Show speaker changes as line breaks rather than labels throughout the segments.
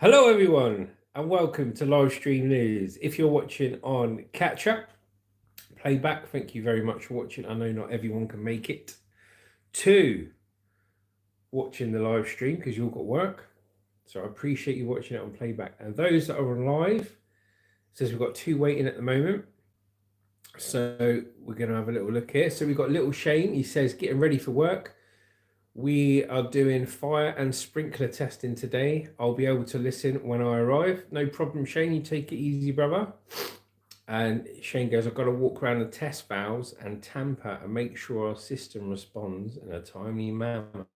Hello, everyone, and welcome to Livestream News. If you're watching on catch up, playback, thank you very much for watching. I know not everyone can make it to watching the live stream because you've got work, so I appreciate you watching it on playback. And those that are on live, says we've got two waiting at the moment, so we're going to have a little look here. So we've got little Shane. He says getting ready for work. We are doing fire and sprinkler testing today. I'll be able to listen when I arrive. No problem, Shane. You take it easy, brother. And Shane goes, I've got to walk around the test valves and tamper and make sure our system responds in a timely manner.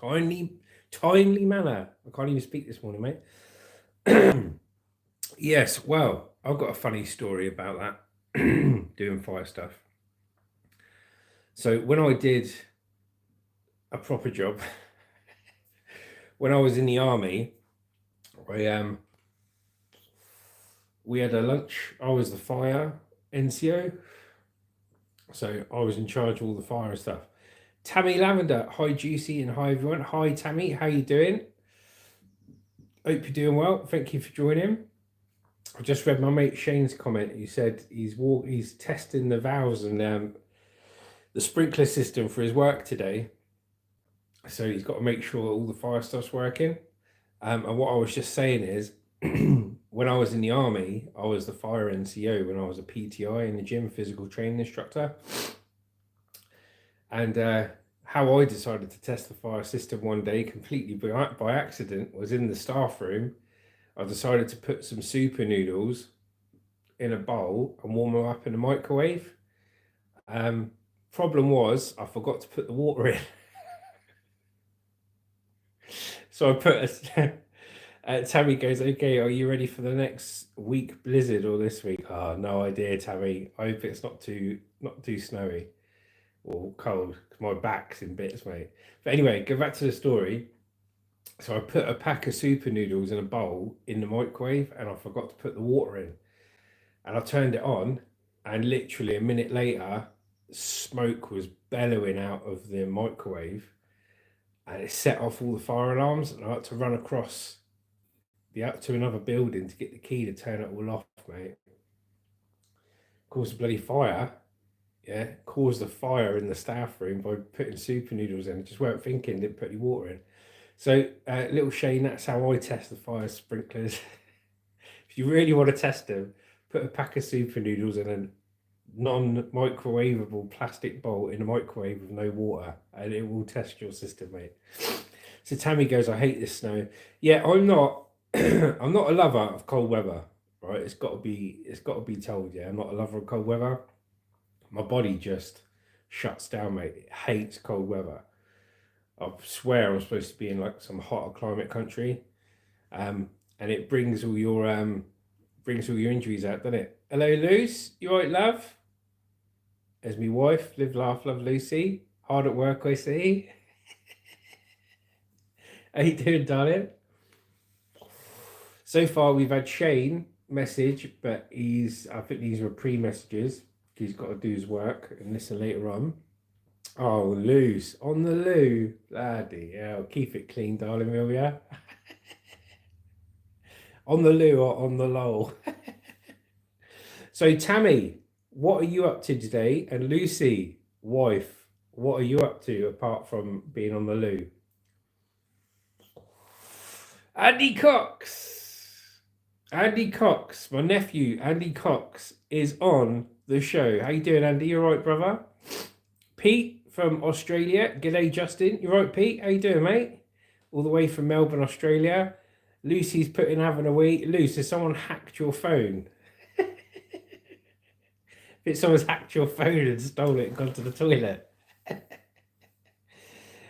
Timely manner. I can't even speak this morning, mate. Yes, well, I've got a funny story about that, doing fire stuff. So when I did a proper job, when I was in the army, we had a lunch. I was the fire NCO, so I was in charge of all the fire and stuff. Tammy Lavender, hi Juicy and hi everyone. Hi Tammy, how you doing? Hope you're doing well. Thank you for joining. I just read my mate Shane's comment. He said he's testing the valves and the sprinkler system for his work today. So he's got to make sure all the fire stuff's working. And what I was just saying is, when I was in the army, I was the fire NCO when I was a PTI in the gym, physical training instructor. And how I decided to test the fire system one day, completely by accident, was in the staff room. I decided to put some super noodles in a bowl and warm them up in the microwave. Problem was, I forgot to put the water in. So I put Tammy goes, okay, are you ready for the next week blizzard or this week? Oh, no idea, Tammy. I hope it's not too snowy or cold because my back's in bits, mate. But anyway, go back to the story. So I put a pack of super noodles in a bowl in the microwave and I forgot to put the water in. And I turned it on and literally a minute later, smoke was bellowing out of the microwave and it set off all the fire alarms and I had to run across to another building to get the key to turn it all off, mate. Caused a bloody fire. Yeah, caused a fire in the staff room by putting super noodles in. Just weren't thinking, didn't put any water in. So, little Shane, that's how I test the fire sprinklers. If you really want to test them, put a pack of super noodles in a non-microwavable plastic bowl in a microwave with no water, and it will test your system, mate. So Tammy goes, I hate this snow. Yeah, I'm not. I'm not a lover of cold weather, right? It's got to be told. Yeah, I'm not a lover of cold weather. My body just shuts down, mate. It hates cold weather. I swear I'm supposed to be in like some hotter climate country, and it brings all your injuries out, doesn't it? Hello, Luce. You all right, love? There's my wife. Live, laugh, love, Lucy. Hard at work, I see. How you doing, darling? So far, we've had Shane message, but I think these were pre-messages. He's got to do his work and listen later on. Oh, loose on the loo, laddie. Yeah, keep it clean, darling, will ya? On the loo or on the lol. So, Tammy, what are you up to today? And Lucy, wife, what are you up to apart from being on the loo? Andy Cox, my nephew, Andy Cox, is on the show. How you doing, Andy? You all right, brother? Pete from Australia. G'day, Justin. You right, Pete? How you doing, mate? All the way from Melbourne, Australia. Lucy's having a wee. Lucy, has someone hacked your phone? If someone's hacked your phone and stole it and gone to the toilet.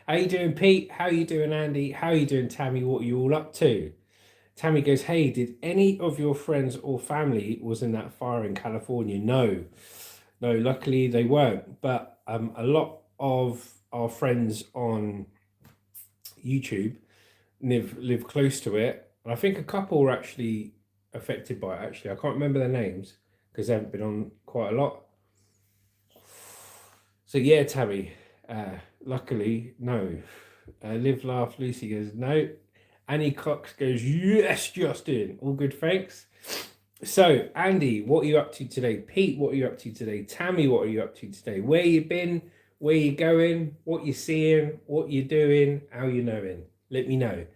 How you doing, Pete? How you doing, Andy? How you doing, Tammy? What are you all up to? Tammy goes, hey, did any of your friends or family was in that fire in California? No, luckily they weren't. But a lot of our friends on YouTube live close to it. And I think a couple were actually affected by it, actually. I can't remember their names because they haven't been on quite a lot. So yeah, Tammy, luckily, no. Live, laugh, Lucy goes, no. Annie Cox goes, yes, Justin. All good, thanks. So, Andy, what are you up to today? Pete, what are you up to today? Tammy, what are you up to today? Where you been? Where you going? What you seeing? What you doing? How you knowing? Let me know.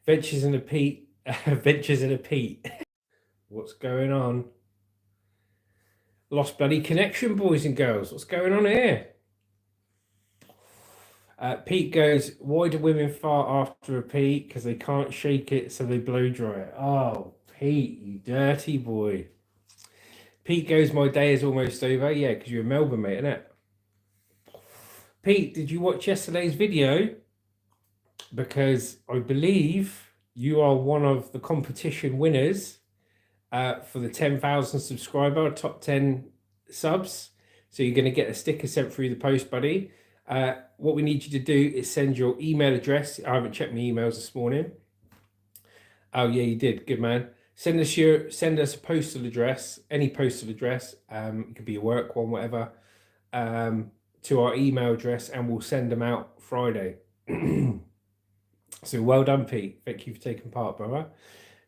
Ventures in a Pete. Ventures in a Pete. What's going on? Lost bloody connection, boys and girls. What's going on here? Pete goes, why do women fart after a pee? Because they can't shake it, so they blow dry it. Oh, Pete, you dirty boy. Pete goes, my day is almost over. Yeah, because you're a Melbourne, mate, innit? Pete, did you watch yesterday's video? Because I believe you are one of the competition winners for the 10,000 subscriber, top 10 subs. So you're going to get a sticker sent through the post, buddy. What we need you to do is send your email address. I haven't checked my emails this morning. Oh yeah, you did. Good man. Send us a postal address, any postal address. It could be a work one, whatever. To our email address, and we'll send them out Friday. So well done, Pete. Thank you for taking part, brother.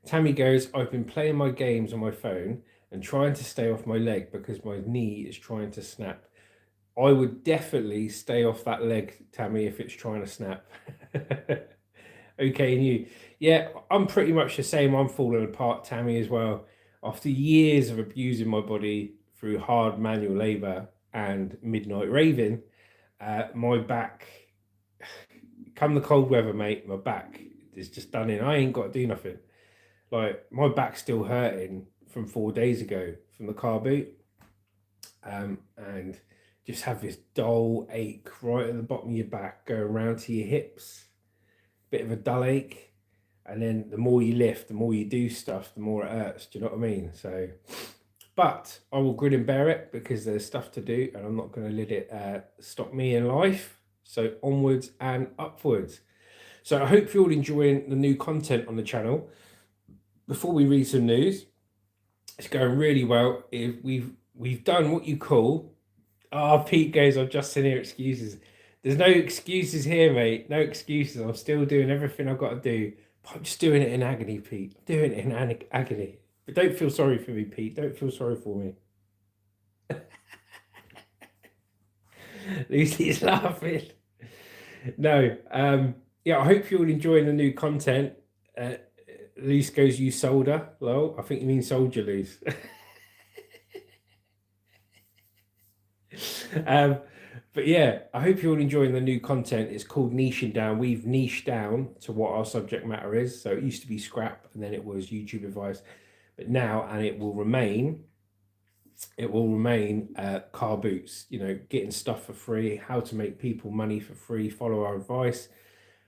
Tammy goes, I've been playing my games on my phone and trying to stay off my leg because my knee is trying to snap. I would definitely stay off that leg, Tammy, if it's trying to snap. Okay, and you? Yeah, I'm pretty much the same. I'm falling apart, Tammy, as well. After years of abusing my body through hard manual labor and midnight raving, my back, come the cold weather, mate, my back is just done in. I ain't got to do nothing. Like, my back's still hurting from 4 days ago from the car boot. And just have this dull ache right at the bottom of your back, going around to your hips. Bit of a dull ache. And then the more you lift, the more you do stuff, the more it hurts. Do you know what I mean? So, but I will grin and bear it because there's stuff to do and I'm not going to let it stop me in life. So onwards and upwards. So I hope you're all enjoying the new content on the channel. Before we read some news, it's going really well. We've done what you call, Pete goes, I've just seen your excuses. There's no excuses here, mate. No excuses. I'm still doing everything I've got to do. But I'm just doing it in agony, Pete. I'm doing it in agony. But don't feel sorry for me, Pete. Don't feel sorry for me. Lucy's laughing. No. Yeah, I hope you're all enjoying the new content. Luce goes, you solder. Lol. I think you mean soldier, Luce. But yeah, I hope you're all enjoying the new content. It's called Niching Down. We've niched down to what our subject matter is. So it used to be scrap and then it was YouTube advice. But now, and it will remain car boots, you know, getting stuff for free, how to make people money for free, follow our advice,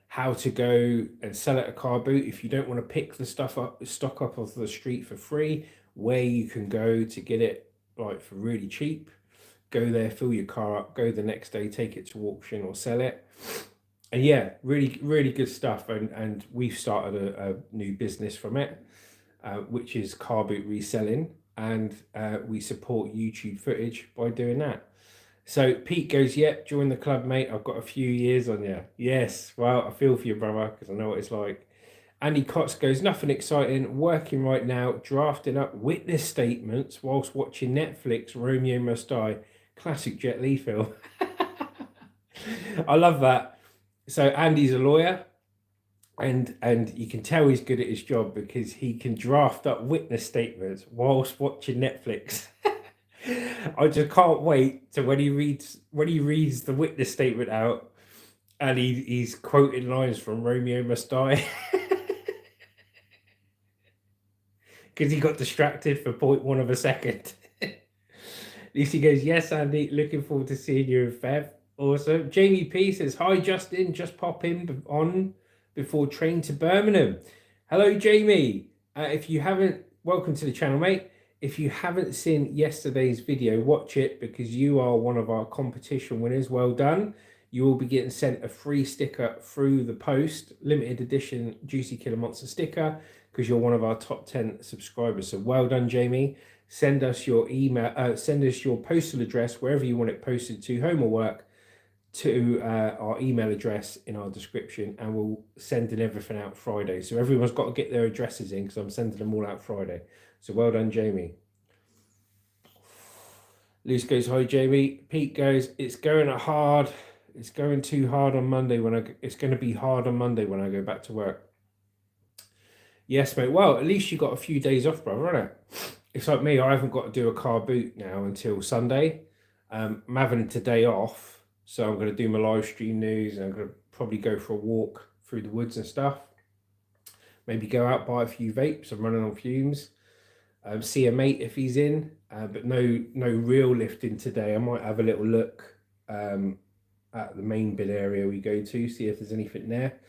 how to go and sell at a car boot. If you don't want to pick the stock up off the street for free, where you can go to get it like for really cheap. Go there, fill your car up, go the next day, take it to auction or sell it. And yeah, really, really good stuff. And we've started a new business from it, which is car boot reselling. And we support YouTube footage by doing that. So Pete goes, yep, join the club, mate. I've got a few years on you. Yes, well, I feel for you, brother, because I know what it's like. Andy Cox goes, nothing exciting, working right now, drafting up witness statements whilst watching Netflix, Romeo Must Die. Classic Jet Li film. I love that. So Andy's a lawyer, and you can tell he's good at his job because he can draft up witness statements whilst watching Netflix. I just can't wait to when he reads the witness statement out and he's quoting lines from Romeo Must Die. Because he got distracted for 0.1 of a second. Lucy goes, yes, Andy, looking forward to seeing you in Feb. Awesome. Jamie P says, hi, Justin, just pop in on before train to Birmingham. Hello, Jamie. If you haven't, welcome to the channel, mate. If you haven't seen yesterday's video, watch it because you are one of our competition winners. Well done. You will be getting sent a free sticker through the post, limited edition Juicy Killer Monster sticker, because you're one of our top 10 subscribers. So well done, Jamie. Send us your email, send us your postal address, wherever you want it posted to, home or work, to our email address in our description, and we'll sending everything out Friday. So everyone's got to get their addresses in because I'm sending them all out Friday. So well done, Jamie. Luce goes, hi, Jamie. Pete goes, it's going hard. It's going too hard on Monday it's going to be hard on Monday when I go back to work. Yes, mate. Well, at least you got a few days off, brother, isn't it? It's like me. I haven't got to do a car boot now until Sunday. I'm having today off, so I'm going to do my live stream news, and I'm going to probably go for a walk through the woods and stuff. Maybe go out, buy a few vapes. I'm running on fumes. See a mate if he's in, but no real lifting today. I might have a little look at the main bin area we go to, see if there's anything there.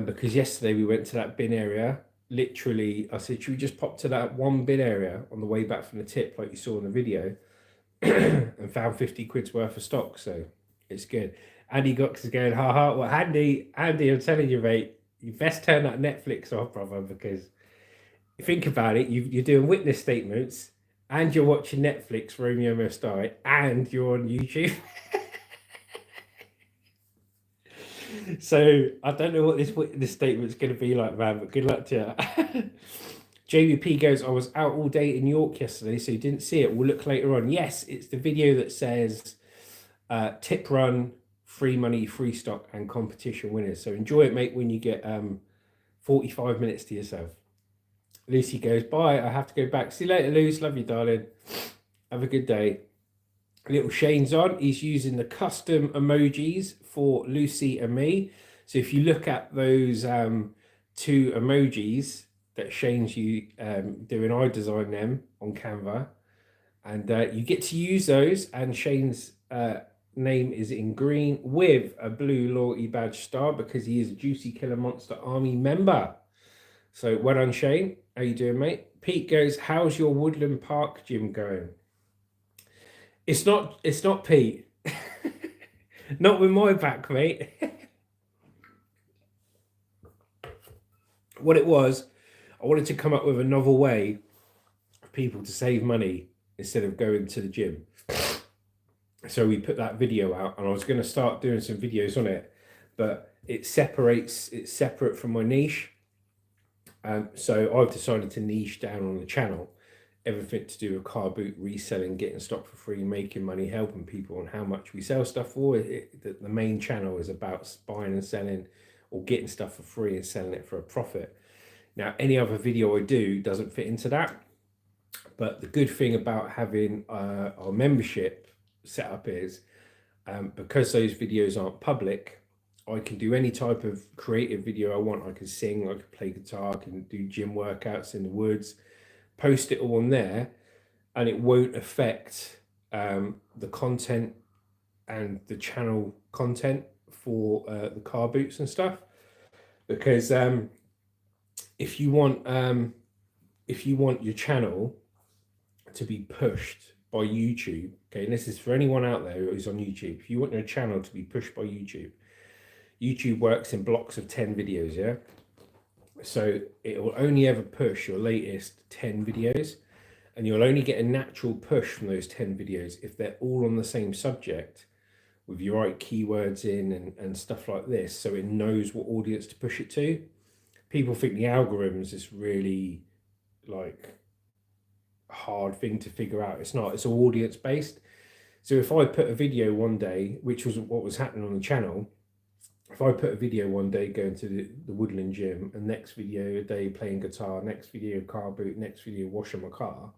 Because yesterday we went to that bin area. Literally, I said, should we just pop to that one bin area on the way back from the tip, like you saw in the video, and found 50 quid's worth of stock. So it's good. Andy Gox is going, ha ha. Well, Andy, I'm telling you, mate, you best turn that Netflix off, brother, because think about it, you're doing witness statements and you're watching Netflix, Romeo Must Die, and you're on YouTube. So I don't know what this statement's going to be like, man, but good luck to you. JVP goes, I was out all day in York yesterday, so you didn't see it. We'll look later on. Yes, it's the video that says tip run, free money, free stock, and competition winners. So enjoy it, mate, when you get 45 minutes to yourself. Lucy goes, bye, I have to go back. See you later, Luce. Love you, darling. Have a good day. Little Shane's on. He's using the custom emojis for Lucy and me. So if you look at those two emojis that Shane's doing, I designed them on Canva. And you get to use those. And Shane's name is in green with a blue loyalty badge star because he is a Juicy Killer Monster Army member. So well done, Shane. How you doing, mate? Pete goes, how's your Woodland Park gym going? It's not Pete. Not with my back, mate. What it was, I wanted to come up with a novel way for people to save money instead of going to the gym. So we put that video out, and I was going to start doing some videos on it, but it's separate from my niche. So I've decided to niche down on the channel, everything to do with car boot reselling, getting stock for free, making money, helping people on how much we sell stuff for. The main channel is about buying and selling or getting stuff for free and selling it for a profit. Now, any other video I do doesn't fit into that. But the good thing about having our membership set up is because those videos aren't public, I can do any type of creative video I want. I can sing, I can play guitar, I can do gym workouts in the woods, post it all on there, and it won't affect the content and the channel content for the car boots and stuff. Because if you want your channel to be pushed by YouTube, okay, and this is for anyone out there who's on YouTube, if you want your channel to be pushed by YouTube works in blocks of 10 videos, yeah? So it will only ever push your latest 10 videos, and you'll only get a natural push from those 10 videos if they're all on the same subject with your right keywords in and stuff like this, so it knows what audience to push it to. People think the algorithms is really like a hard thing to figure out. It's not. It's all audience based. So if I put a video one day, which was what was happening on the channel, if I put a video one day going to the woodland gym, and next video a day playing guitar, next video car boot, next video washing my car,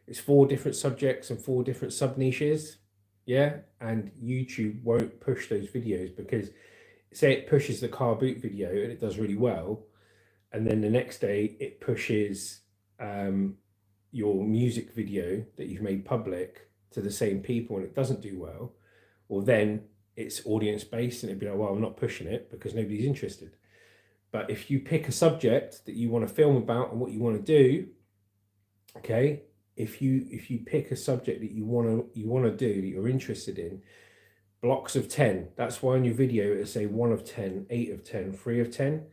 it's 4 different subjects and 4 different sub niches, yeah. And YouTube won't push those videos because, say, it pushes the car boot video and it does really well, and then the next day it pushes your music video that you've made public to the same people and it doesn't do well, well then it's audience based and it'd be like, well, I'm not pushing it because nobody's interested. But if you pick a subject that you want to film about and what you want to do, okay, if you pick a subject that you want to do, that you're interested in, blocks of 10, that's why on your video it'll say 1 of 10, 8 of 10, 3 of 10,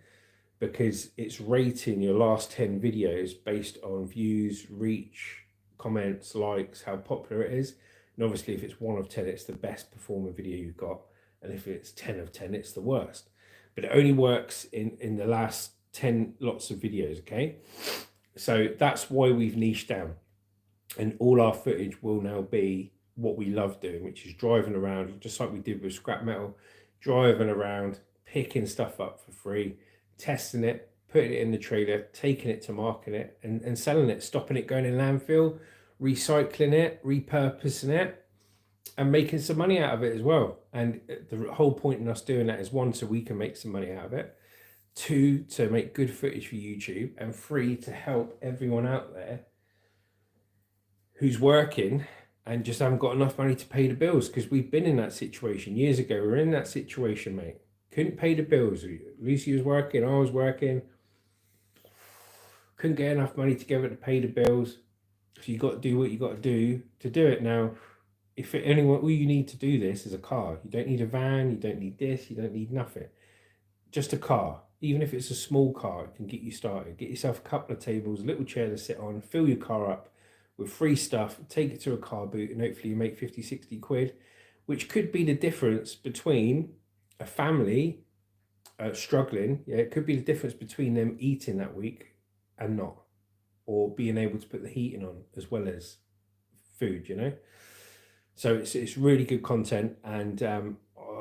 because it's rating your last 10 videos based on views, reach, comments, likes, how popular it is. And obviously, if it's 1 of 10, it's the best performing video you've got. And if it's 10 of 10, it's the worst. But it only works in the last 10 lots of videos, okay? So that's why we've niched down. And all our footage will now be what we love doing, which is driving around, just like we did with scrap metal, driving around, picking stuff up for free, testing it, putting it in the trailer, taking it to market and selling it, stopping it going in landfill, recycling it, repurposing it, and making some money out of it as well. And the whole point in us doing that is, 1, so we can make some money out of it, 2, to make good footage for YouTube, and 3, to help everyone out there who's working and just haven't got enough money to pay the bills. Because we've been in that situation years ago. We were in that situation, mate. Couldn't pay the bills. Lucy was working, I was working. Couldn't get enough money together to pay the bills. So you got to do what you got to do it. Now, if anyone, all you need to do this is a car. You don't need a van. You don't need this. You don't need nothing. Just a car. Even if it's a small car, it can get you started. Get yourself a couple of tables, a little chair to sit on, fill your car up with free stuff, take it to a car boot, and hopefully you make 50, 60 quid, which could be the difference between a family struggling. Yeah, it could be the difference between them eating that week and not, or being able to put the heating on as well as food, you know. So it's really good content, and I'm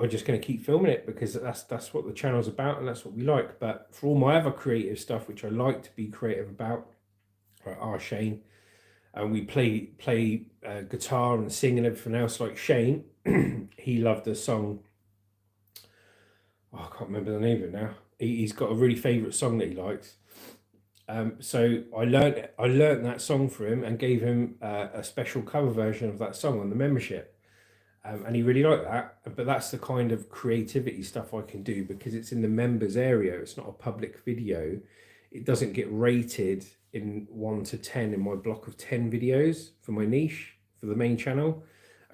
just going to keep filming it because that's what the channel's about, and that's what we like. But for all my other creative stuff, which I like to be creative about, like Shane, and we play guitar and sing and everything else. Like Shane, he loved the song. Oh, I can't remember the name of it now. He's got a really favourite song that he likes. So I learned that song for him and gave him a special cover version of that song on the membership. And he really liked that. But that's the kind of creativity stuff I can do because it's in the members area. It's not a public video. It doesn't get rated in 1 to 10 in my block of 10 videos for my niche, for the main channel.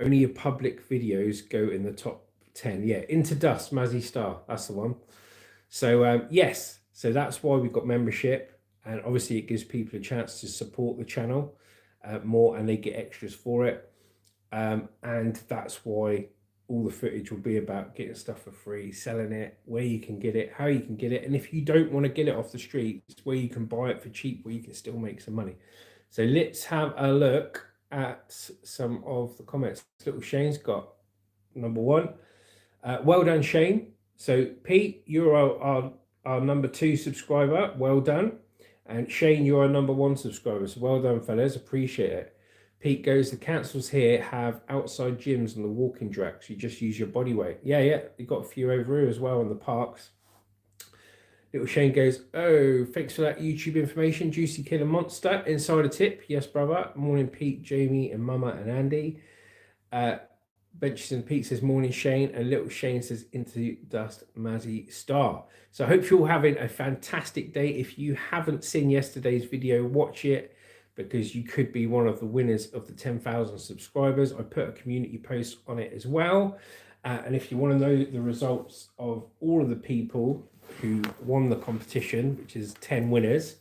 Only your public videos go in the top 10. Yeah, Into Dust, Mazzy Star, that's the one. So yes, so that's why we've got membership. And obviously it gives people a chance to support the channel more, and they get extras for it. And that's why all the footage will be about getting stuff for free, selling it, where you can get it, how you can get it. And if you don't want to get it off the streets, where you can buy it for cheap, where you can still make some money. So let's have a look at some of the comments. Little Shane's got number 1. Well done, Shane. So Pete, you're our number 2 subscriber. Well done. And Shane, you're our number 1 subscriber. So well done, fellas. Appreciate it. Pete goes, the councils here have outside gyms and the walking tracks. You just use your body weight. Yeah. You've got a few over here as well in the parks. Little Shane goes, oh, thanks for that YouTube information. Juicy Killer Monster. Insider tip. Yes, brother. Morning, Pete, Jamie, and Mama and Andy. Benches and Pete says, morning, Shane. And Little Shane says, Into Dust, Mazzy Star. So I hope you're all having a fantastic day. If you haven't seen yesterday's video, watch it, because you could be one of the winners of the 10,000 subscribers. I put a community post on it as well. And if you want to know the results of all of the people who won the competition, which is 10 winners,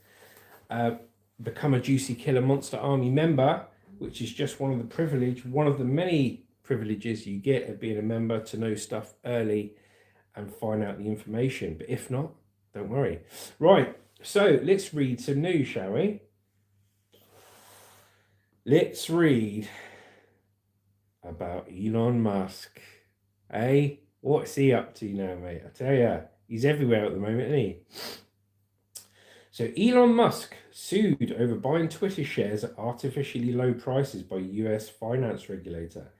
become a Juicy Killer Monster Army member, which is just one of the many privileges you get of being a member, to know stuff early and find out the information. But if not, don't worry. Right, so let's read some news, shall we? Let's read about Elon Musk. Hey, what's he up to now, mate? I tell you, he's everywhere at the moment, isn't he? So Elon Musk sued over buying Twitter shares at artificially low prices by US finance regulator.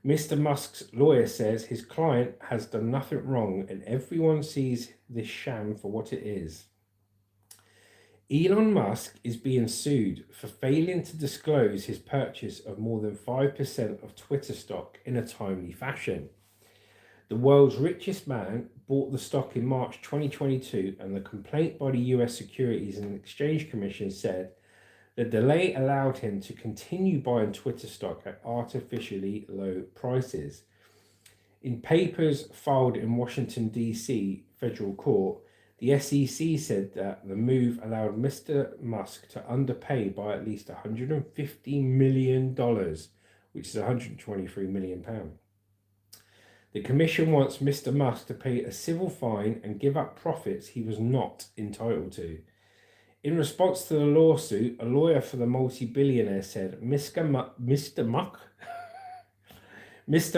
Mr. Musk's lawyer says his client has done nothing wrong and everyone sees this sham for what it is. Elon Musk is being sued for failing to disclose his purchase of more than 5% of Twitter stock in a timely fashion. The world's richest man bought the stock in March 2022, and the complaint by the US Securities and Exchange Commission said the delay allowed him to continue buying Twitter stock at artificially low prices. In papers filed in Washington, D.C. federal court, the SEC said that the move allowed Mr. Musk to underpay by at least $150 million which is £123 million. The Commission wants Mr. Musk to pay a civil fine and give up profits he was not entitled to. In response to the lawsuit, a lawyer for the multi-billionaire said, Mr.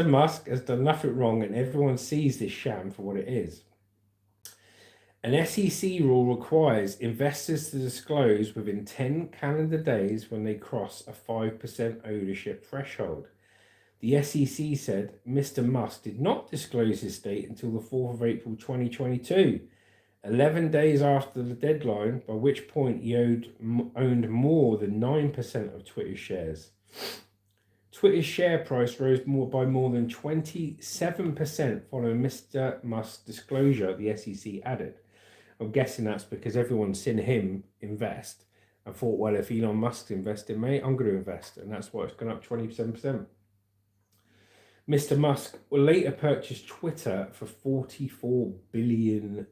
Musk has done nothing wrong and everyone sees this sham for what it is. An SEC rule requires investors to disclose within 10 calendar days when they cross a 5% ownership threshold. The SEC said Mr. Musk did not disclose his state until the 4th of April 2022, 11 days after the deadline, by which point he owned more than 9% of Twitter's shares. Twitter's share price rose by more than 27% following Mr. Musk's disclosure, the SEC added. I'm guessing that's because everyone's seen him invest and thought, well, if Elon Musk's investing, mate, I'm going to invest. And that's why it's gone up 27%. Mr. Musk will later purchase Twitter for $44 billion,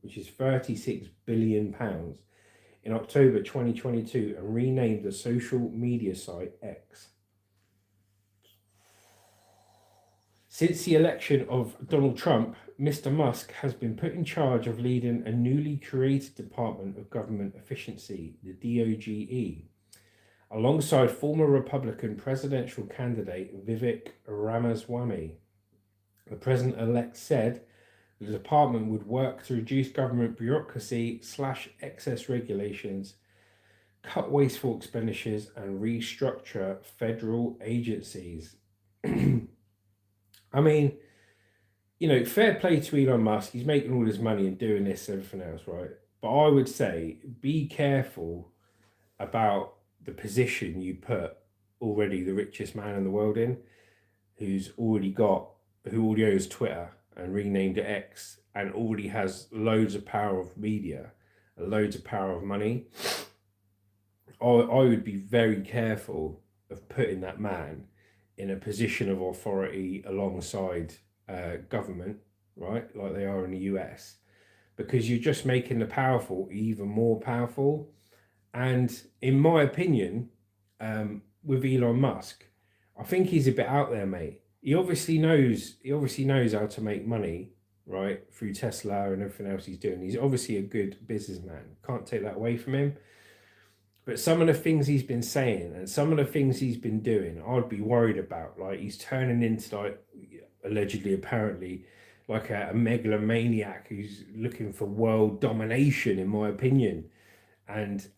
which is £36 billion, in October 2022 and renamed the social media site X. Since the election of Donald Trump, Mr. Musk has been put in charge of leading a newly created Department of Government Efficiency, the DOGE, alongside former Republican presidential candidate Vivek Ramaswamy. The president-elect said the department would work to reduce government bureaucracy, slash excess regulations, cut wasteful expenditures, and restructure federal agencies. I mean, you know, fair play to Elon Musk. He's making all his money and doing this and everything else, right? But I would say be careful about the position you put already the richest man in the world in, who already owns Twitter and renamed it X and already has loads of power of media and loads of power of money. I would be very careful of putting that man in a position of authority alongside government, right, like they are in the US, because you're just making the powerful even more powerful. And in my opinion, with Elon Musk, I think he's a bit out there, mate. He obviously knows how to make money, right, through Tesla and everything else he's doing. He's obviously a good businessman. Can't take that away from him. But some of the things he's been saying and some of the things he's been doing, I'd be worried about. Like, he's turning into, like, allegedly, apparently, like a megalomaniac who's looking for world domination, in my opinion. And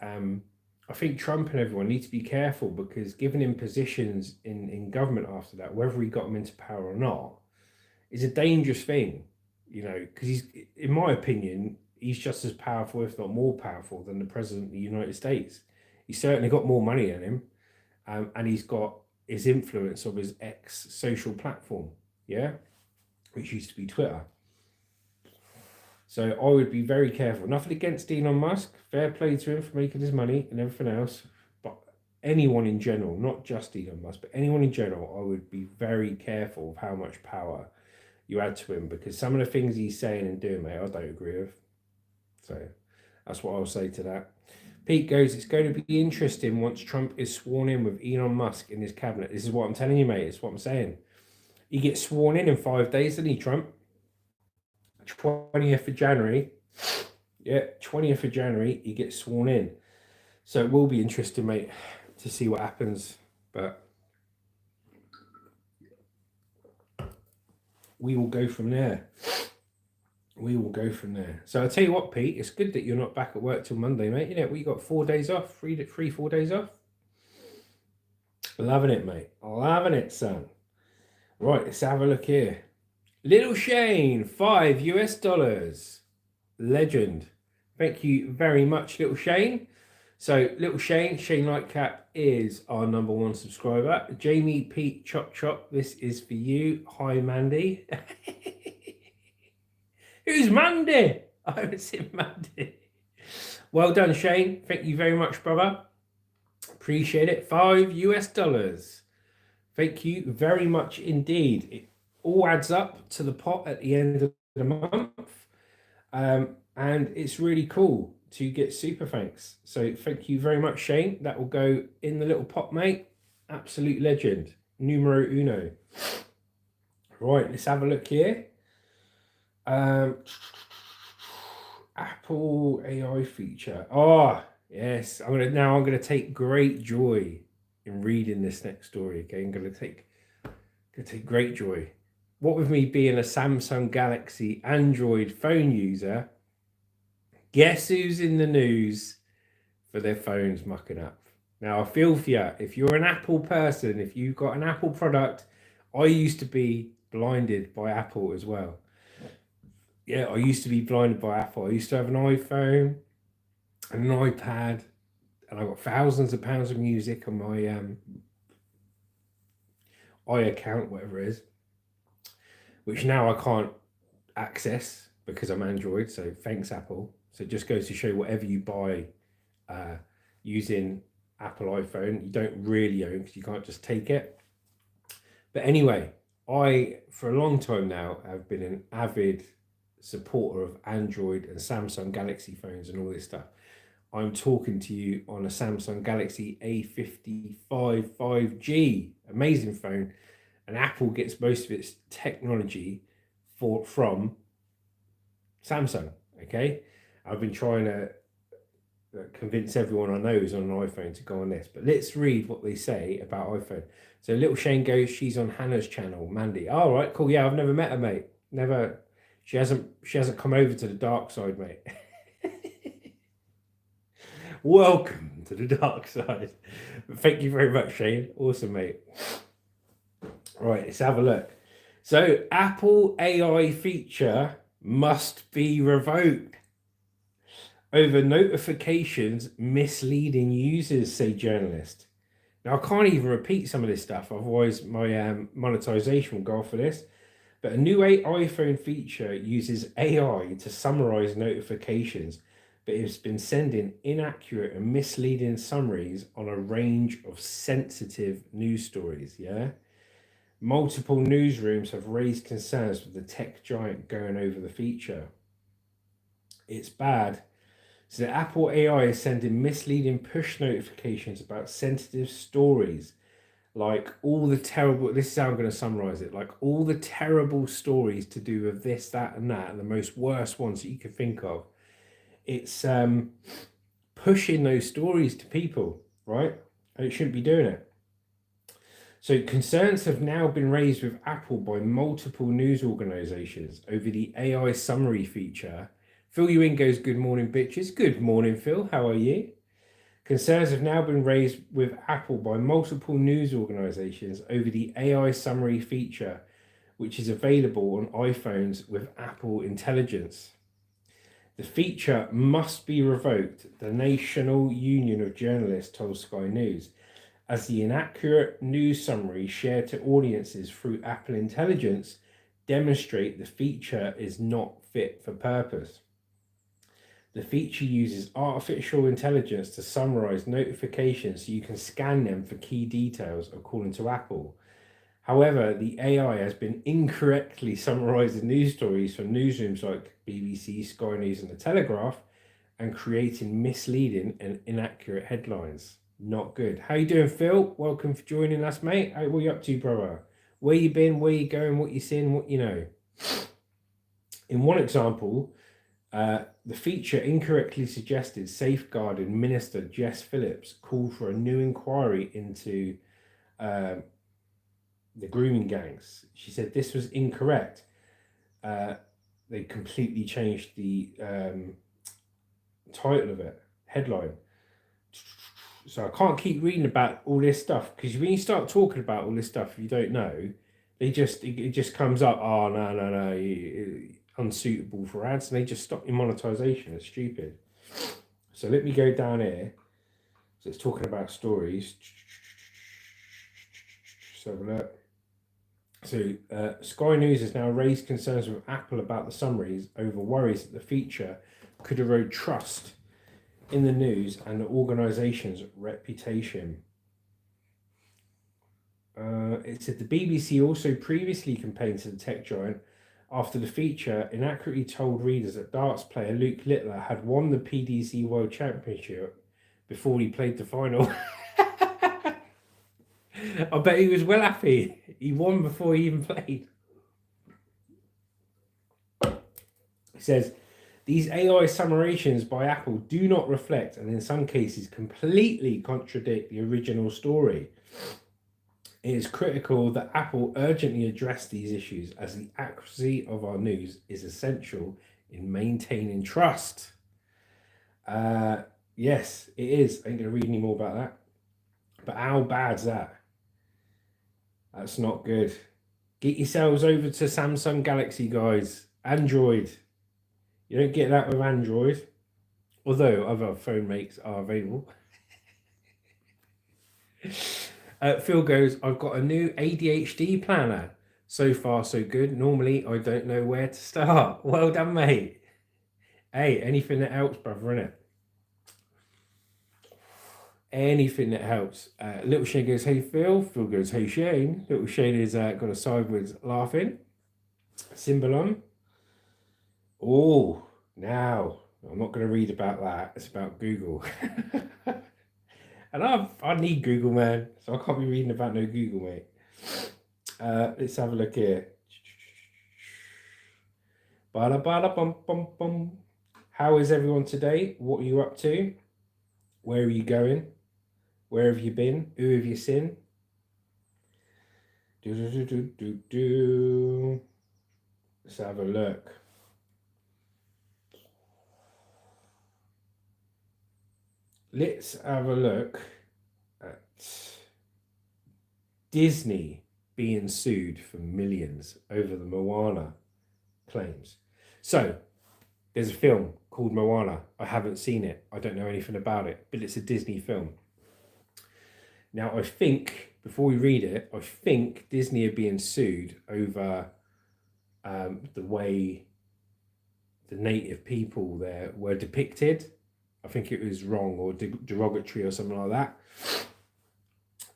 I think Trump and everyone need to be careful, because giving him positions in government after that, whether he got him into power or not, is a dangerous thing, you know, because he's, in my opinion, he's just as powerful, if not more powerful, than the president of the United States. He's certainly got more money than him, and he's got his influence of his ex social platform, yeah, which used to be Twitter. So I would be very careful. Nothing against Elon Musk. Fair play to him for making his money and everything else. But anyone in general, not just Elon Musk, but anyone in general, I would be very careful of how much power you add to him, because some of the things he's saying and doing, mate, I don't agree with. So that's what I'll say to that. Pete goes, it's going to be interesting once Trump is sworn in with Elon Musk in his cabinet. This is what I'm telling you, mate. It's what I'm saying. He gets sworn in 5 days, doesn't he, Trump? 20th of January. Yeah, 20th of January, he gets sworn in. So it will be interesting, mate, to see what happens. But we will go from there. So I'll tell you what, Pete, it's good that you're not back at work till Monday, mate. You know, we got 4 days off, 4 days off. Loving it, mate. Loving it, son. Right, let's have a look here. Little Shane, $5. Legend. Thank you very much, Little Shane. So, Little Shane Lightcap is our #1 subscriber. Jamie Pete Chop Chop, this is for you. Hi, Mandy. Who's Mandy? I haven't seen Mandy. Well done, Shane. Thank you very much, brother. Appreciate it. $5. Thank you very much indeed. It all adds up to the pot at the end of the month. And it's really cool to get super thanks. So thank you very much, Shane. That will go in the little pot, mate. Absolute legend. Numero uno. Right, let's have a look here. Apple AI feature. Oh, yes. I'm gonna take great joy in reading this next story. Okay, I'm gonna take great joy. What with me being a Samsung Galaxy Android phone user, guess who's in the news for their phones mucking up? Now, I feel for you. If you're an Apple person, if you've got an Apple product, I used to be blinded by Apple as well. Yeah, I used to be blinded by Apple. I used to have an iPhone and an iPad, and I got thousands of pounds of music on my iAccount, whatever it is, which now I can't access because I'm Android. So thanks, Apple. So it just goes to show whatever you buy using Apple iPhone, you don't really own because you can't just take it. But anyway, I, for a long time now, have been an avid supporter of Android and Samsung Galaxy phones and all this stuff. I'm talking to you on a Samsung Galaxy A55 5G, amazing phone, and Apple gets most of its technology from Samsung. Okay, I've been trying to convince everyone I know who's on an iPhone to go on this, but let's read what they say about iPhone. So little Shane goes, she's on Hannah's channel, Mandy. All right, cool. Yeah, I've never met her, mate. Never. She hasn't come over to the dark side, mate. Welcome to the dark side. Thank you very much, Shane. Awesome, mate. Right, let's have a look. So Apple AI feature must be revoked over notifications misleading users, say journalists. Now, I can't even repeat some of this stuff, otherwise my monetization will go off for this. But a new iPhone feature uses AI to summarize notifications, but it's been sending inaccurate and misleading summaries on a range of sensitive news stories, yeah? Multiple newsrooms have raised concerns with the tech giant going over the feature. It's bad. So the Apple AI is sending misleading push notifications about sensitive stories, like all the terrible, this is how I'm going to summarize it, like all the terrible stories to do with this, that, and that, and the most worst ones that you could think of. It's pushing those stories to people, right? And it shouldn't be doing it. So concerns have now been raised with Apple by multiple news organizations over the AI summary feature. Phil Ewing goes, good morning, bitches. Good morning, Phil. How are you? Concerns have now been raised with Apple by multiple news organizations over the AI summary feature, which is available on iPhones with Apple Intelligence. The feature must be revoked, the National Union of Journalists told Sky News, as the inaccurate news summaries shared to audiences through Apple Intelligence demonstrate the feature is not fit for purpose. The feature uses artificial intelligence to summarize notifications so you can scan them for key details, according to Apple. However, the AI has been incorrectly summarizing news stories from newsrooms like BBC, Sky News, and The Telegraph, and creating misleading and inaccurate headlines. Not good. How you doing, Phil? Welcome for joining us, mate. What are you up to, brother? Where you been? Where you going? What you seeing? What you know? In one example, the feature incorrectly suggested safeguarding Minister Jess Phillips called for a new inquiry into the grooming gangs. She said this was incorrect. They completely changed the title of it, headline. So I can't keep reading about all this stuff, because when you start talking about all this stuff you don't know, it just comes up, oh, no, unsuitable for ads, and they just stop your monetization. It's stupid. So let me go down here. So it's talking about stories. So look. So Sky News has now raised concerns with Apple about the summaries over worries that the feature could erode trust in the news and the organisation's reputation. It said the BBC also previously campaigned to the tech giant after the feature inaccurately told readers that darts player Luke Littler had won the PDC World Championship before he played the final. I bet he was well happy. He won before he even played. It says, these AI summations by Apple do not reflect and in some cases completely contradict the original story. It is critical that Apple urgently address these issues as the accuracy of our news is essential in maintaining trust. Yes, it is. I ain't going to read any more about that. But how bad's that? That's not good. Get yourselves over to Samsung Galaxy, guys. Android. You don't get that with Android. Although other phone makes are available. Phil goes, I've got a new ADHD planner. So far, so good. Normally, I don't know where to start. Well done, mate. Hey, anything that helps, brother, innit? Anything that helps. Little Shane goes, hey, Phil. Phil goes, hey, Shane. Little Shane has got a sideways laughing. Symbol on. Oh, now, I'm not going to read about that. It's about Google. And I need Google, man. So I can't be reading about no Google, mate. Let's have a look here. Bum. How is everyone today? What are you up to? Where are you going? Where have you been? Who have you seen? Let's have a look. Let's have a look at Disney being sued for millions over the Moana claims. So, there's a film called Moana. I haven't seen it. I don't know anything about it, but it's a Disney film. Now, I think, before we read it, I think Disney are being sued over the way the native people there were depicted. I think it was wrong or derogatory or something like that.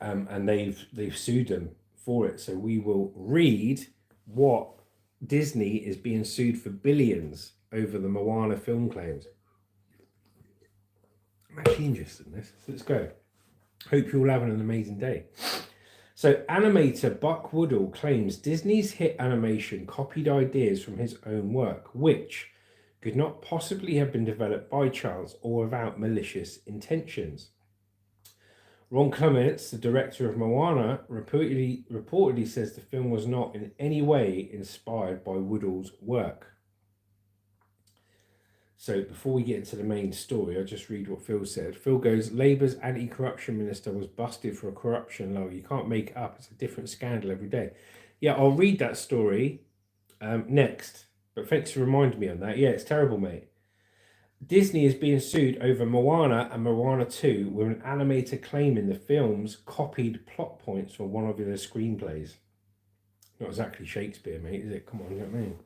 And they've sued them for it. So we will read what Disney is being sued for billions over the Moana film claims. I'm actually interested in this. So let's go. Hope you're all having an amazing day. So animator Buck Woodall claims Disney's hit animation copied ideas from his own work, which could not possibly have been developed by chance or without malicious intentions. Ron Clements, the director of Moana, reportedly says the film was not in any way inspired by Woodall's work. So before we get into the main story, I'll just read what Phil said. Phil goes, Labour's anti-corruption minister was busted for a corruption law. You can't make it up. It's a different scandal every day. Yeah, I'll read that story next. But thanks for reminding me on that. Yeah, it's terrible, mate. Disney is being sued over Moana and Moana 2 with an animator claiming the films copied plot points from one of their screenplays. Not exactly Shakespeare, mate, is it? Come on, you know what I mean?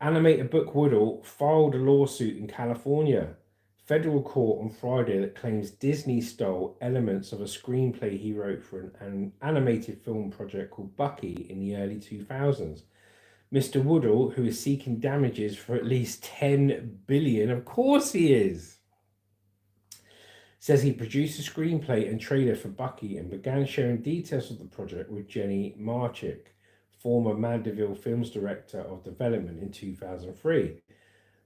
Animator Buck Woodall filed a lawsuit in California federal court on Friday that claims Disney stole elements of a screenplay he wrote for an animated film project called Bucky in the early 2000s. Mr. Woodall, who is seeking damages for at least $10 billion, of course he is, says he produced a screenplay and trailer for Bucky and began sharing details of the project with Jenny Marchick, former Mandeville Films Director of Development in 2003.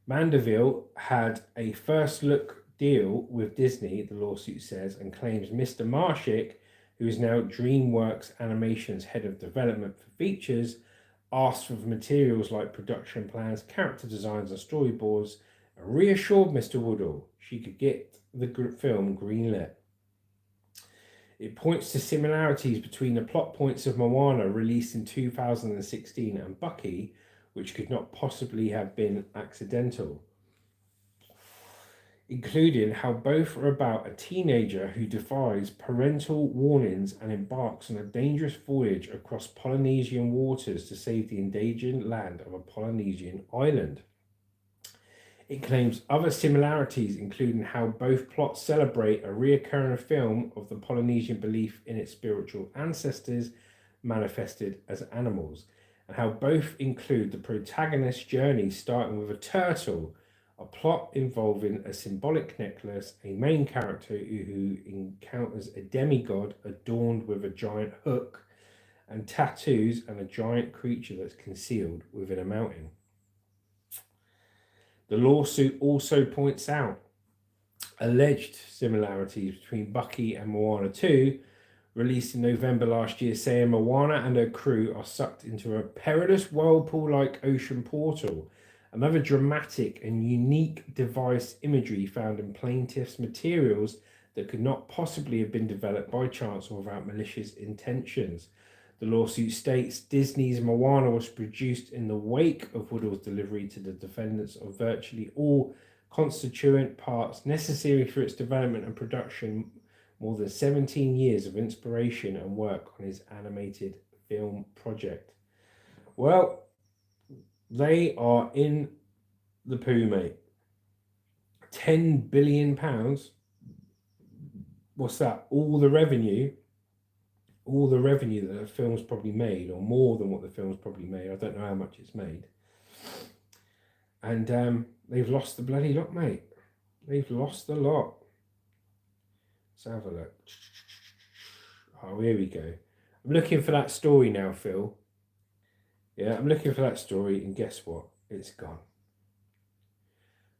Mandeville had a first look deal with Disney, the lawsuit says, and claims Mr. Marchick, who is now DreamWorks Animation's head of development for features, asked for materials like production plans, character designs, and storyboards, and reassured Mr. Woodall she could get the film greenlit. It points to similarities between the plot points of Moana, released in 2016, and Bucky, which could not possibly have been accidental, including how both are about a teenager who defies parental warnings and embarks on a dangerous voyage across Polynesian waters to save the endangered land of a Polynesian island. It claims other similarities, including how both plots celebrate a recurring film of the Polynesian belief in its spiritual ancestors manifested as animals, and how both include the protagonist's journey starting with a turtle, a plot involving a symbolic necklace, a main character who encounters a demigod adorned with a giant hook, and tattoos, and a giant creature that's concealed within a mountain. The lawsuit also points out alleged similarities between Bucky and Moana 2, released in November last year, saying Moana and her crew are sucked into a perilous whirlpool-like ocean portal. Another dramatic and unique device imagery found in plaintiff's materials that could not possibly have been developed by chance or without malicious intentions. The lawsuit states Disney's Moana was produced in the wake of Woodall's delivery to the defendants of virtually all constituent parts necessary for its development and production, more than 17 years of inspiration and work on his animated film project. Well, they are in the poo, mate. £10 billion. What's that? All the revenue that the film's probably made, or more than what the film's probably made. I don't know how much it's made. And they've lost the bloody lot, mate. They've lost the lot. Let's have a look. Oh, here we go. I'm looking for that story now, Phil. Yeah, I'm looking for that story, and guess what? It's gone.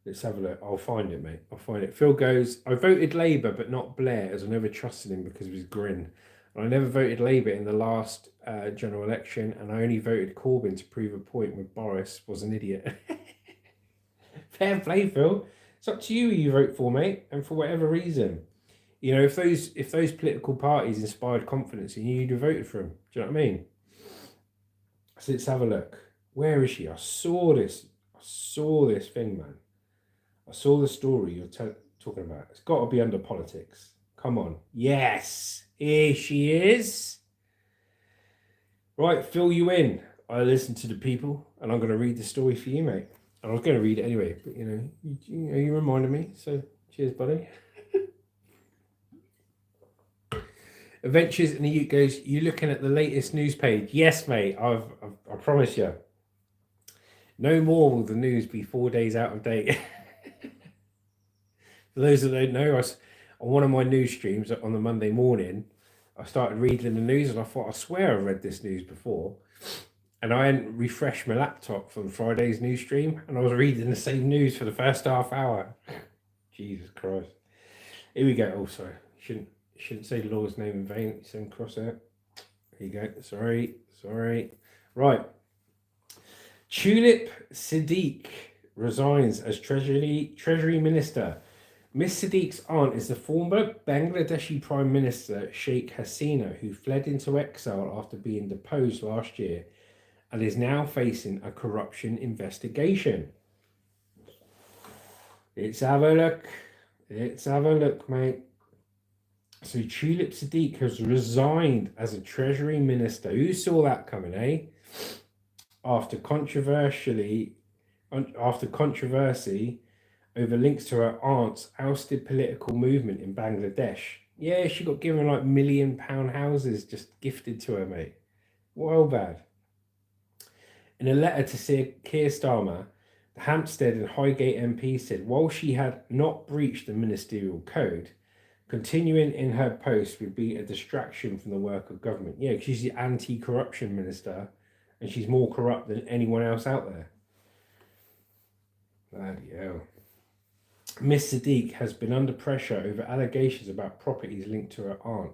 Let's have a look. I'll find it, mate. I'll find it. Phil goes, I voted Labour, but not Blair, as I never trusted him because of his grin. I never voted Labour in the last general election, and I only voted Corbyn to prove a point with Boris was an idiot. Fair play, Phil. It's up to you who you vote for, mate, and for whatever reason. You know, if those political parties inspired confidence in you, you'd have voted for them. Do you know what I mean? So let's have a look. Where is she? I saw this thing, man. I saw the story you're talking about. It's got to be under politics. Come on. Yes, here she is. Right, fill you in. I listen to the people, and I'm going to read the story for you, mate. And I was going to read it anyway, but you reminded me. So cheers, buddy. Adventures in the Ute goes, you looking at the latest news page? Yes, mate. I promise you. No more will the news be 4 days out of date. For those that don't know, on one of my news streams on the Monday morning, I started reading the news, and I thought, I swear I read this news before. And I hadn't refreshed my laptop from Friday's news stream, and I was reading the same news for the first half hour. Jesus Christ. Here we go. Oh, sorry. Shouldn't say the Lord's name in vain. Same cross out. Here you go. Sorry. Right. Tulip Siddiq resigns as Treasury Minister. Miss Siddiq's aunt is the former Bangladeshi Prime Minister Sheikh Hasina, who fled into exile after being deposed last year and is now facing a corruption investigation. Let's have a look, mate. So Tulip Siddiq has resigned as a Treasury Minister. Who saw that coming, eh? After controversy over links to her aunt's ousted political movement in Bangladesh. Yeah, she got given like £1 million houses just gifted to her, mate. Well bad. In a letter to Keir Starmer, the Hampstead and Highgate MP said while she had not breached the ministerial code, continuing in her post would be a distraction from the work of government. Yeah, because she's the anti-corruption minister, and she's more corrupt than anyone else out there. Bloody hell. Miss Siddiq has been under pressure over allegations about properties linked to her aunt,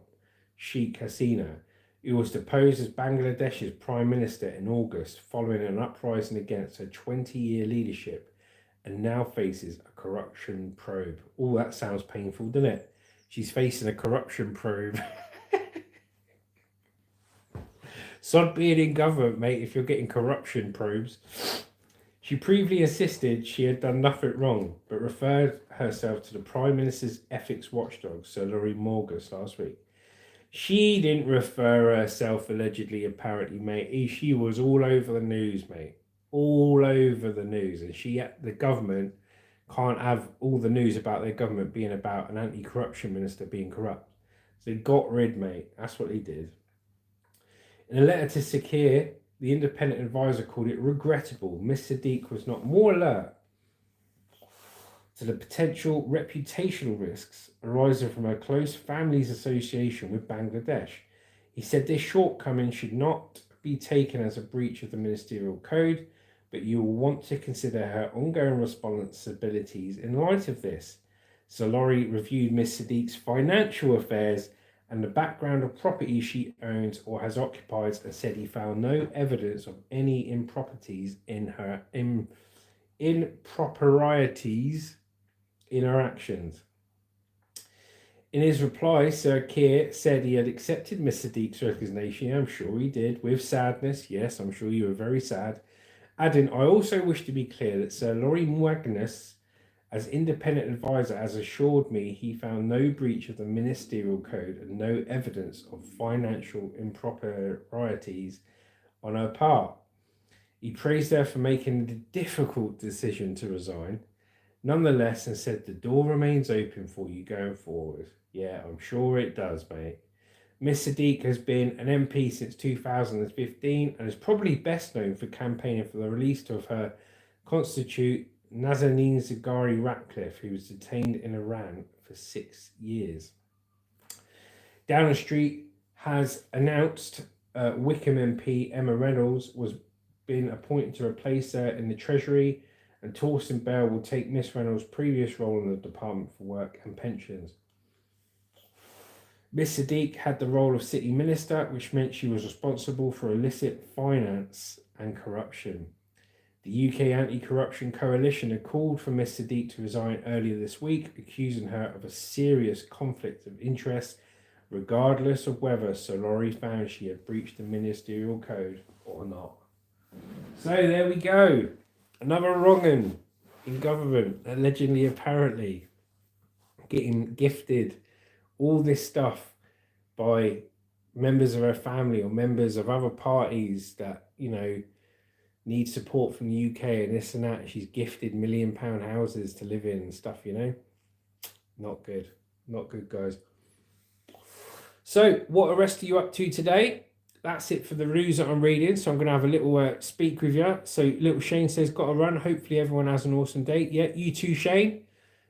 Sheikh Hasina, who was deposed as Bangladesh's Prime Minister in August following an uprising against her 20-year leadership, and now faces a corruption probe. Oh, that sounds painful, doesn't it? She's facing a corruption probe. Sod being in government, mate, if you're getting corruption probes. She previously insisted she had done nothing wrong, but referred herself to the Prime Minister's ethics watchdog, Sir Laurie Morgus, last week. She didn't refer herself allegedly, apparently, mate. She was all over the news, mate. All over the news. And the government can't have all the news about their government being about an anti-corruption minister being corrupt. So they got rid, mate. That's what he did. In a letter to Sakir, The independent advisor called it regrettable Miss Sadiq was not more alert to the potential reputational risks arising from her close family's association with Bangladesh. He said this shortcoming should not be taken as a breach of the ministerial code, but you will want to consider her ongoing responsibilities in light of this. Solori reviewed Miss Sadiq's financial affairs and the background of property she owns or has occupied, and said he found no evidence of any improprieties in her actions. In his reply, Sir Keir said he had accepted Miss Sadiq's resignation. Yeah, I'm sure he did, with sadness. Yes, I'm sure you were very sad. Adding, I also wish to be clear that Sir Laurie Magnus, as independent advisor, has assured me he found no breach of the ministerial code and no evidence of financial improprieties on her part. He praised her for making the difficult decision to resign, nonetheless, and said the door remains open for you going forward. Yeah, I'm sure it does, mate. Miss Sadiq has been an MP since 2015 and is probably best known for campaigning for the release of her constitute Nazanin Zaghari Ratcliffe, who was detained in Iran for 6 years. Downing Street has announced Wickham MP Emma Reynolds was been appointed to replace her in the Treasury, and Torsten Bell will take Miss Reynolds' previous role in the Department for Work and Pensions. Miss Sadiq had the role of City Minister, which meant she was responsible for illicit finance and corruption. The UK Anti-Corruption Coalition had called for Miss Sadiq to resign earlier this week, accusing her of a serious conflict of interest, regardless of whether Sir Laurie found she had breached the ministerial code or not. So there we go. Another wrong-un in government, allegedly, apparently, getting gifted all this stuff by members of her family or members of other parties that, need support from the UK and this and that. She's gifted £1 million houses to live in and stuff, Not good. Not good, guys. So, what the rest are you up to today? That's it for the news that I'm reading. So I'm going to have a little speak with you. So little Shane says, got to run. Hopefully everyone has an awesome day. Yeah, you too, Shane.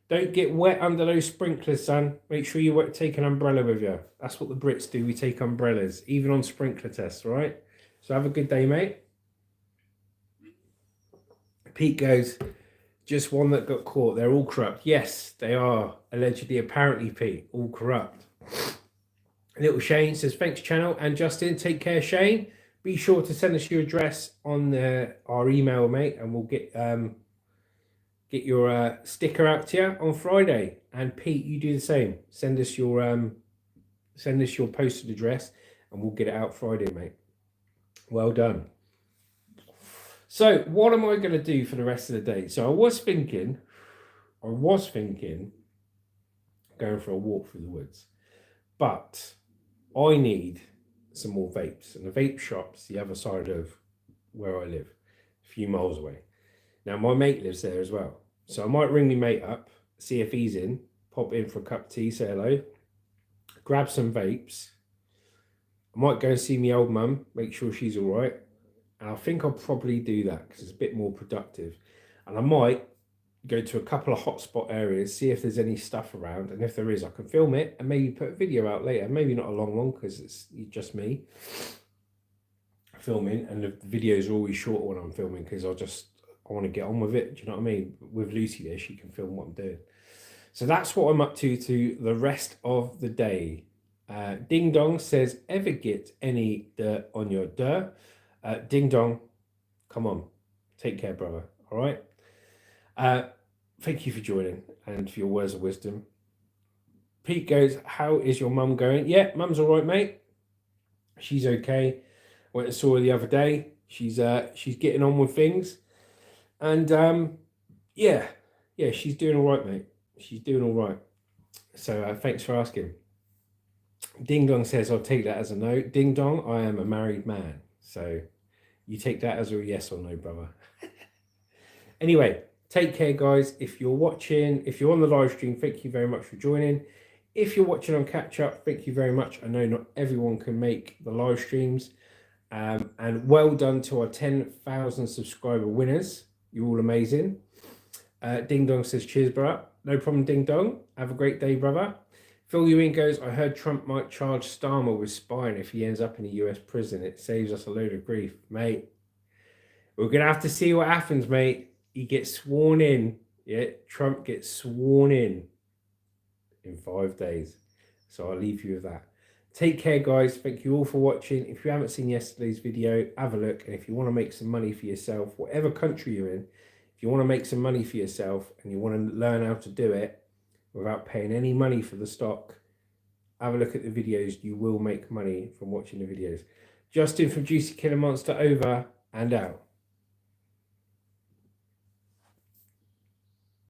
Don't get wet under those sprinklers, son. Make sure you take an umbrella with you. That's what the Brits do. We take umbrellas, even on sprinkler tests, all right? So have a good day, mate. Pete goes, just one that got caught. They're all corrupt. Yes, they are. Allegedly, apparently, Pete. All corrupt. Little Shane says, thanks, channel. And Justin, take care, Shane. Be sure to send us your address on our email, mate, and we'll get your sticker out to you on Friday. And Pete, you do the same. Send us your postal address, and we'll get it out Friday, mate. Well done. So, what am I going to do for the rest of the day? So, I was thinking going for a walk through the woods, but I need some more vapes, and the vape shop's the other side of where I live, a few miles away. Now, my mate lives there as well, so I might ring my mate up, see if he's in, pop in for a cup of tea, say hello, grab some vapes. I might go and see my old mum, make sure she's all right, and I think I'll probably do that because it's a bit more productive. And I might go to a couple of hotspot areas, see if there's any stuff around, and if there is, I can film it and maybe put a video out later. Maybe not a long one because it's just me filming, and the videos are always shorter when I'm filming because I want to get on with it. Do you know what I mean? With Lucy there, she can film what I'm doing. So that's what I'm up to the rest of the day. Ding Dong says, ever get any dirt on your dirt? Ding Dong, come on, take care, brother. All right. Thank you for joining and for your words of wisdom. Pete goes, how is your mum going? Yeah, mum's all right, mate. She's okay. Went and saw her the other day. She's getting on with things, and yeah, she's doing all right, mate. She's doing all right. So thanks for asking. Ding Dong says, I'll take that as a no. Ding Dong, I am a married man, so you take that as a yes or no, brother. Anyway, take care, guys. If you're on the live stream, thank you very much for joining. If you're watching on catch up, thank you very much. I know not everyone can make the live streams. And well done to our 10,000 subscriber winners. You're all amazing. Ding Dong says, cheers, brother. No problem, Ding Dong. Have a great day, brother. Phil Ewing goes, I heard Trump might charge Starmer with spying if he ends up in a US prison. It saves us a load of grief. Mate, we're going to have to see what happens, mate. He gets sworn in. Yeah, Trump gets sworn in 5 days. So I'll leave you with that. Take care, guys. Thank you all for watching. If you haven't seen yesterday's video, have a look. And if you want to make some money for yourself, whatever country you're in, if you want to make some money for yourself and you want to learn how to do it without paying any money for the stock, have a look at the videos. You will make money from watching the videos. Justin from Juicy Killer Monster, over and out.